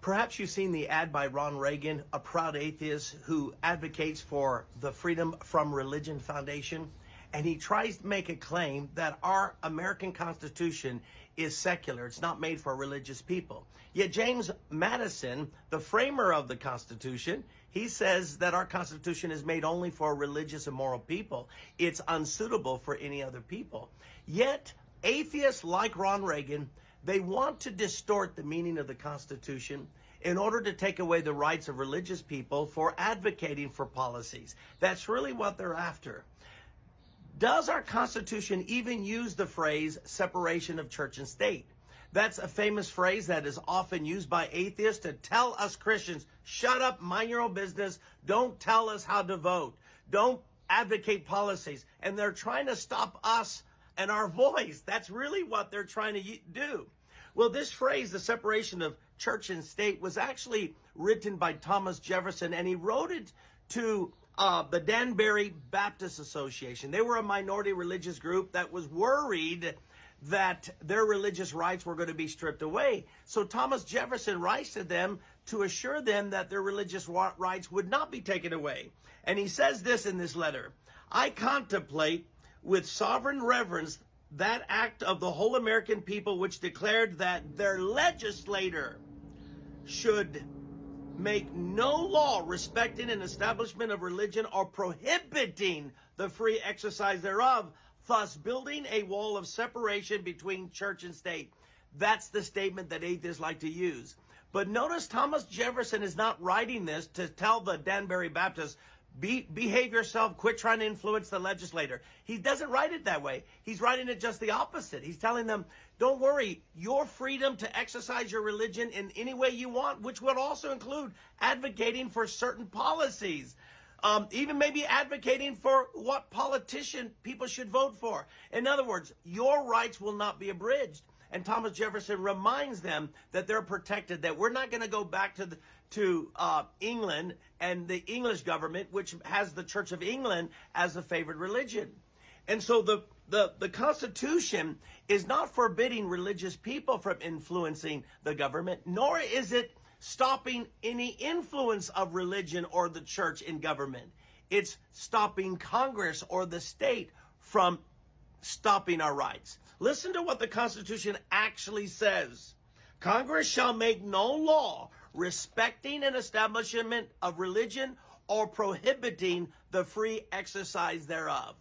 Perhaps you've seen the ad by Ron Reagan, a proud atheist who advocates for the Freedom from Religion Foundation. And he tries to make a claim that our American Constitution is secular. It's not made for religious people. Yet James Madison, the framer of the Constitution, he says that our Constitution is made only for religious and moral people. It's unsuitable for any other people. Yet atheists like Ron Reagan, they want to distort the meaning of the Constitution in order to take away the rights of religious people for advocating for policies. That's really what they're after. Does our Constitution even use the phrase separation of church and state? That's a famous phrase that is often used by atheists to tell us Christians, shut up, mind your own business, don't tell us how to vote, don't advocate policies. And they're trying to stop us and our voice. That's really what they're trying to do. Well, this phrase, the separation of church and state, was actually written by Thomas Jefferson, and he wrote it to the Danbury Baptist Association. They were a minority religious group that was worried that their religious rights were going to be stripped away. So Thomas Jefferson writes to them to assure them that their religious rights would not be taken away. And he says this in this letter: I contemplate with sovereign reverence that act of the whole American people which declared that their legislator should make no law respecting an establishment of religion or prohibiting the free exercise thereof, thus building a wall of separation between church and state. That's the statement that atheists like to use. But notice Thomas Jefferson is not writing this to tell the Danbury Baptists, behave yourself, quit trying to influence the legislator. He doesn't write it that way. He's writing it just the opposite. He's telling them, don't worry, your freedom to exercise your religion in any way you want, which would also include advocating for certain policies, even maybe advocating for what politician people should vote for. In other words, your rights will not be abridged. And Thomas Jefferson reminds them that they're protected, that we're not going to go back to England and the English government, which has the Church of England as a favored religion. And so the Constitution is not forbidding religious people from influencing the government, nor is it stopping any influence of religion or the church in government. It's stopping Congress or the state from stopping our rights. Listen to what the Constitution actually says. Congress shall make no law respecting an establishment of religion or prohibiting the free exercise thereof.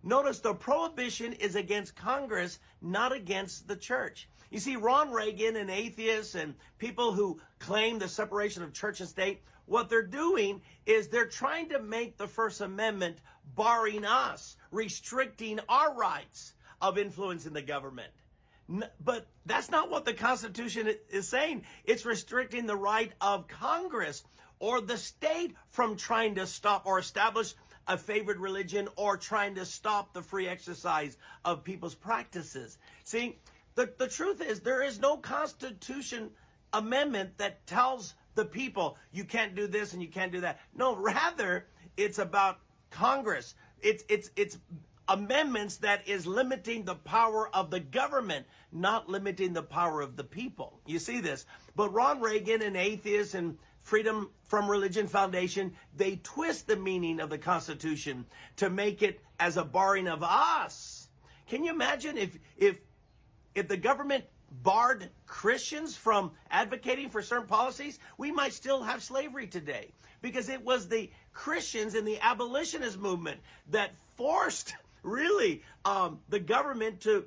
Notice the prohibition is against Congress, not against the church. You see, Ron Reagan and atheists and people who claim the separation of church and state, what they're doing is they're trying to make the First Amendment barring us, restricting our rights of influencing the government. But that's not what the Constitution is saying. It's restricting the right of Congress or the state from trying to stop or establish a favored religion or trying to stop the free exercise of people's practices. See, the truth is there is no Constitution amendment that tells the people you can't do this and you can't do that. No, rather it's about Congress. It's amendments that is limiting the power of the government, not limiting the power of the people. You see this. But Ron Reagan and atheists and Freedom from Religion Foundation, they twist the meaning of the Constitution to make it as a barring of us. Can you imagine if the government barred Christians from advocating for certain policies? We might still have slavery today, because it was the Christians in the abolitionist movement that forced really the government to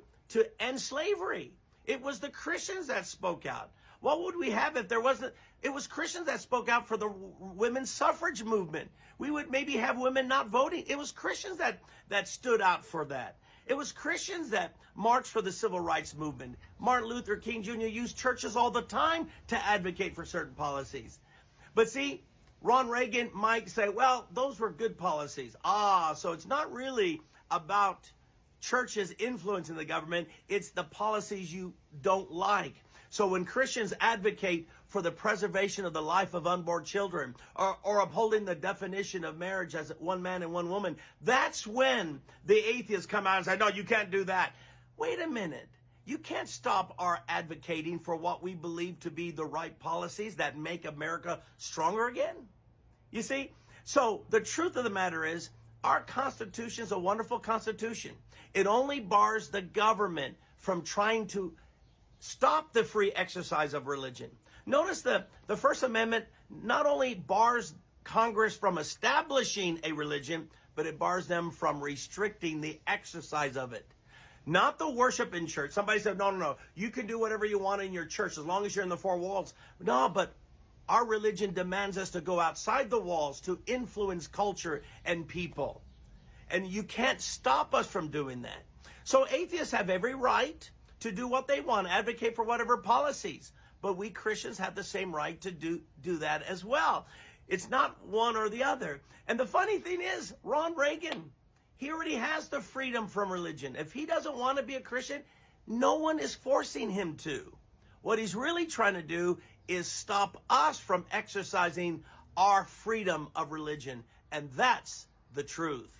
end slavery. It was the Christians that spoke out. What would we have if there wasn't? It was Christians that spoke out for the women's suffrage movement. We would maybe have women not voting. It was Christians that stood out for that. It was Christians that marched for the civil rights movement. Martin Luther King Jr. used churches all the time to advocate for certain policies. But see, Ron Reagan might say, well, those were good policies. So it's not really about churches influencing the government. It's the policies you don't like. So when Christians advocate for the preservation of the life of unborn children or upholding the definition of marriage as one man and one woman, that's when the atheists come out and say, no, you can't do that. Wait a minute. you can't stop our advocating for what we believe to be the right policies that make America stronger again. You see? So the truth of the matter is, our Constitution is a wonderful Constitution. It only bars the government from trying to stop the free exercise of religion. Notice the First Amendment not only bars Congress from establishing a religion, but it bars them from restricting the exercise of it. Not the worship in church. Somebody said, no. You can do whatever you want in your church as long as you're in the four walls. No, but our religion demands us to go outside the walls to influence culture and people. And you can't stop us from doing that. So atheists have every right to do what they want, advocate for whatever policies. But we Christians have the same right to do that as well. It's not one or the other. And the funny thing is, Ron Reagan, he already has the freedom from religion. If he doesn't want to be a Christian, no one is forcing him to. What he's really trying to do is stop us from exercising our freedom of religion. And that's the truth.